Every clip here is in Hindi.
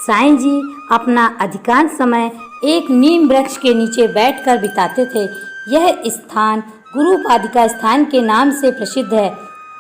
साईं जी अपना अधिकांश समय एक नीम वृक्ष के नीचे बैठकर बिताते थे। यह स्थान गुरु पादिका स्थान के नाम से प्रसिद्ध है।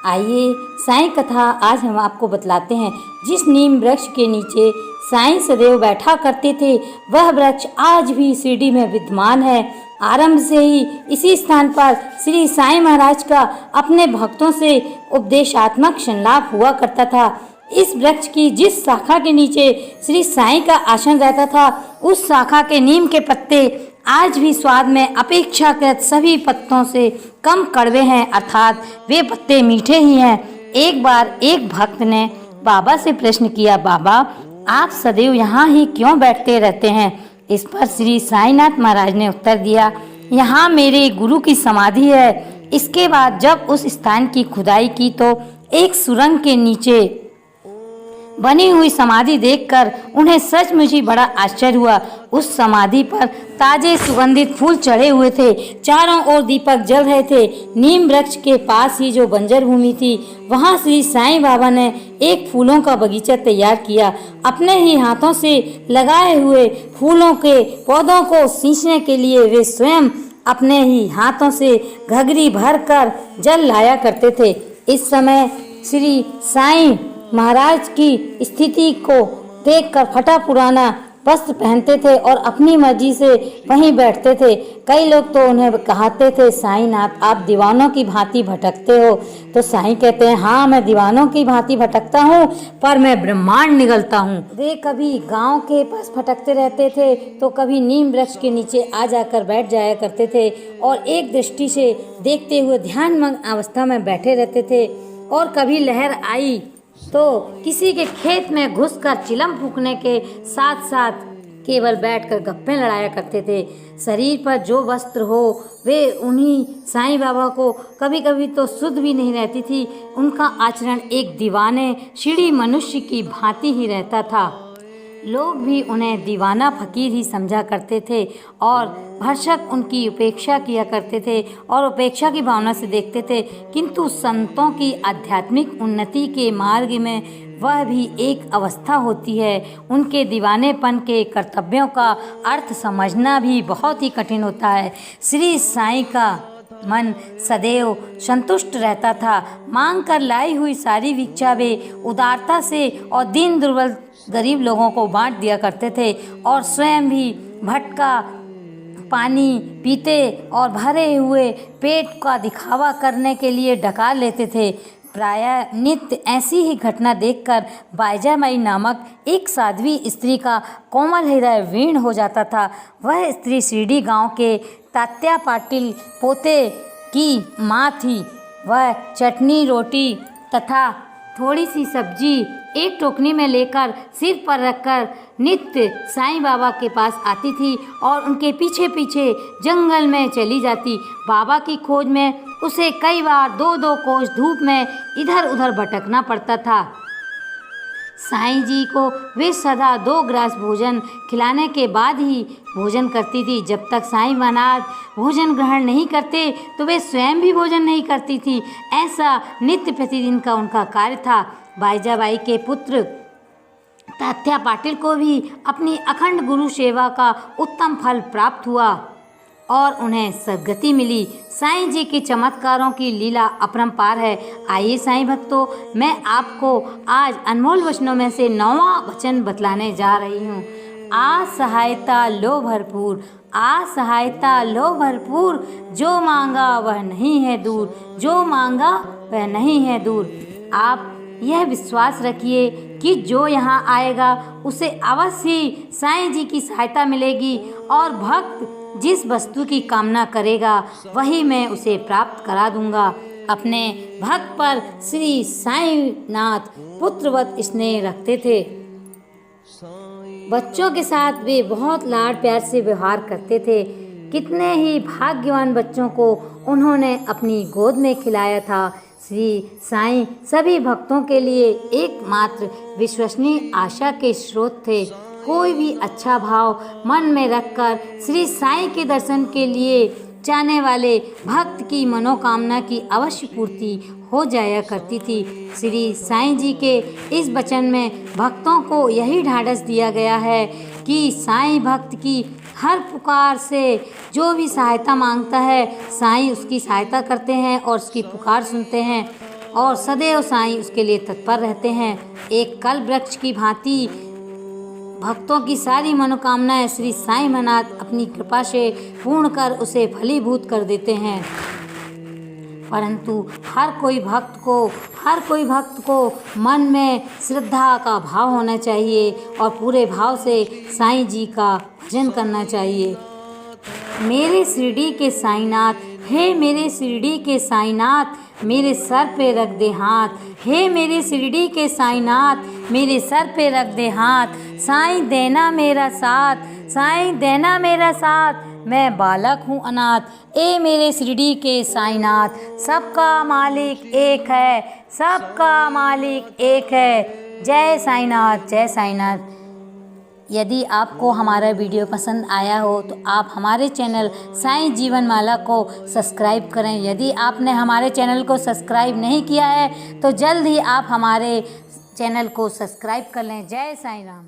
आइए साईं कथा आज हम आपको बतलाते हैं। जिस नीम वृक्ष के नीचे साईं सदैव बैठा करते थे, वह वृक्ष आज भी शिरडी में विद्यमान है। आरंभ से ही इसी स्थान पर श्री साईं महाराज का अपने भक्तों से उपदेशात्मक संलाप हुआ करता था। इस वृक्ष की जिस शाखा के नीचे श्री साईं का आसन रहता था, उस शाखा के नीम के पत्ते आज भी स्वाद में अपेक्षाकृत सभी पत्तों से कम कड़वे हैं, अर्थात वे पत्ते मीठे ही हैं। एक बार एक भक्त ने बाबा से प्रश्न किया, बाबा आप सदैव यहाँ ही क्यों बैठते रहते हैं? इस पर श्री साईनाथ महाराज ने उत्तर दिया, यहाँ मेरे गुरु की समाधि है। इसके बाद जब उस स्थान की खुदाई की तो एक सुरंग के नीचे बनी हुई समाधि देखकर उन्हें सचमुच ही बड़ा आश्चर्य हुआ। उस समाधि पर ताजे सुगंधित फूल चढ़े हुए थे, चारों ओर दीपक जल रहे थे। नीम वृक्ष के पास ही जो बंजर भूमि थी, वहां श्री साईं बाबा ने एक फूलों का बगीचा तैयार किया। अपने ही हाथों से लगाए हुए फूलों के पौधों को सींचने के लिए वे स्वयं अपने ही हाथों से घघरी भरकर जल लाया करते थे। इस समय श्री साईं महाराज की स्थिति को देखकर फटा पुराना वस्त्र पहनते थे और अपनी मर्जी से वहीं बैठते थे। कई लोग तो उन्हें कहते थे, साईंनाथ आप दीवानों की भांति भटकते हो। तो साईं कहते हैं, हाँ मैं दीवानों की भांति भटकता हूँ, पर मैं ब्रह्मांड निगलता हूँ। वे कभी गांव के पास भटकते रहते थे तो कभी नीम वृक्ष के नीचे आ जाकर बैठ जाया करते थे और एक दृष्टि से देखते हुए ध्यानमग्न अवस्था में बैठे रहते थे। और कभी लहर आई तो किसी के खेत में घुसकर चिलम फूंकने के साथ साथ केवल बैठकर गप्पे लड़ाया करते थे। शरीर पर जो वस्त्र हो वे उन्हीं साईं बाबा को कभी कभी तो सुध भी नहीं रहती थी। उनका आचरण एक दीवाने सीढ़ी मनुष्य की भांति ही रहता था। लोग भी उन्हें दीवाना फकीर ही समझा करते थे और भरसक उनकी उपेक्षा किया करते थे और उपेक्षा की भावना से देखते थे। किंतु संतों की आध्यात्मिक उन्नति के मार्ग में वह भी एक अवस्था होती है। उनके दीवानेपन के कर्तव्यों का अर्थ समझना भी बहुत ही कठिन होता है। श्री साईं का मन सदैव संतुष्ट रहता था। मांग कर लाई हुई सारी भिक्षा वे उदारता से और दीन दुर्बल गरीब लोगों को बांट दिया करते थे और स्वयं भी भटका पानी पीते और भरे हुए पेट का दिखावा करने के लिए डका लेते थे। प्रायः नित्य ऐसी ही घटना देखकर बाईजाबाई नामक एक साध्वी स्त्री का कोमल हृदय वीण हो जाता था। वह स्त्री शिरडी गांव के तात्या पाटिल पोते की माँ थी। वह चटनी रोटी तथा थोड़ी सी सब्जी एक टोकनी में लेकर सिर पर रखकर नित्य साईं बाबा के पास आती थी और उनके पीछे पीछे जंगल में चली जाती। बाबा की खोज में उसे कई बार 2-2 कोस धूप में इधर उधर भटकना पड़ता था। साईं जी को वे सदा 2 ग्रास भोजन खिलाने के बाद ही भोजन करती थी। जब तक साईं महाराज भोजन ग्रहण नहीं करते तो वे स्वयं भी भोजन नहीं करती थी। ऐसा नित्य प्रतिदिन का उनका कार्य था। बाईजाबाई के पुत्र तात्या पाटिल को भी अपनी अखंड गुरु सेवा का उत्तम फल प्राप्त हुआ और उन्हें सद्गति मिली। साईं जी के चमत्कारों की लीला अपरंपार है। आइए साईं भक्तों, मैं आपको आज अनमोल वचनों में से 9वां वचन बतलाने जा रही हूँ। आ सहायता लो भरपूर, आ सहायता लो भरपूर, जो मांगा वह नहीं है दूर, जो मांगा वह नहीं है दूर। आप यह विश्वास रखिए कि जो यहाँ आएगा उसे अवश्य साईं जी की सहायता मिलेगी और भक्त जिस वस्तु की कामना करेगा वही मैं उसे प्राप्त करा दूंगा। अपने भक्त पर श्री साईनाथ पुत्रवत स्नेह रखते थे। बच्चों के साथ वे बहुत लाड प्यार से व्यवहार करते थे। कितने ही भाग्यवान बच्चों को उन्होंने अपनी गोद में खिलाया था। श्री साईं सभी भक्तों के लिए एकमात्र विश्वसनीय आशा के स्रोत थे। कोई भी अच्छा भाव मन में रखकर श्री साईं के दर्शन के लिए जाने वाले भक्त की मनोकामना की अवश्य पूर्ति हो जाया करती थी। श्री साईं जी के इस वचन में भक्तों को यही ढाढ़स दिया गया है कि साईं भक्त की हर पुकार से जो भी सहायता मांगता है, साईं उसकी सहायता करते हैं और उसकी पुकार सुनते हैं और सदैव साईं उसके लिए तत्पर रहते हैं। एक कल वृक्ष की भांति भक्तों की सारी मनोकामनाएं श्री साईं महानाथ अपनी कृपा से पूर्ण कर उसे फलीभूत कर देते हैं। परंतु हर कोई भक्त को मन में श्रद्धा का भाव होना चाहिए और पूरे भाव से साईं जी का भजन करना चाहिए। मेरे शिरडी के साईंनाथ, हे मेरे शिरडी के साईंनाथ, मेरे सर पे रख दे हाथ। हे मेरे शिरडी के साईंनाथ, मेरे सर पे रख दे हाथ। साईं देना मेरा साथ, साईं देना मेरा साथ, मैं बालक हूँ अनाथ। ए मेरे शिरडी के साईंनाथ, सबका मालिक एक है, सबका मालिक एक है। जय साईंनाथ, जय साईंनाथ। यदि आपको हमारा वीडियो पसंद आया हो तो आप हमारे चैनल साईं जीवन माला को सब्सक्राइब करें। यदि आपने हमारे चैनल को सब्सक्राइब नहीं किया है तो जल्द ही आप हमारे चैनल को सब्सक्राइब कर लें। जय साईं राम।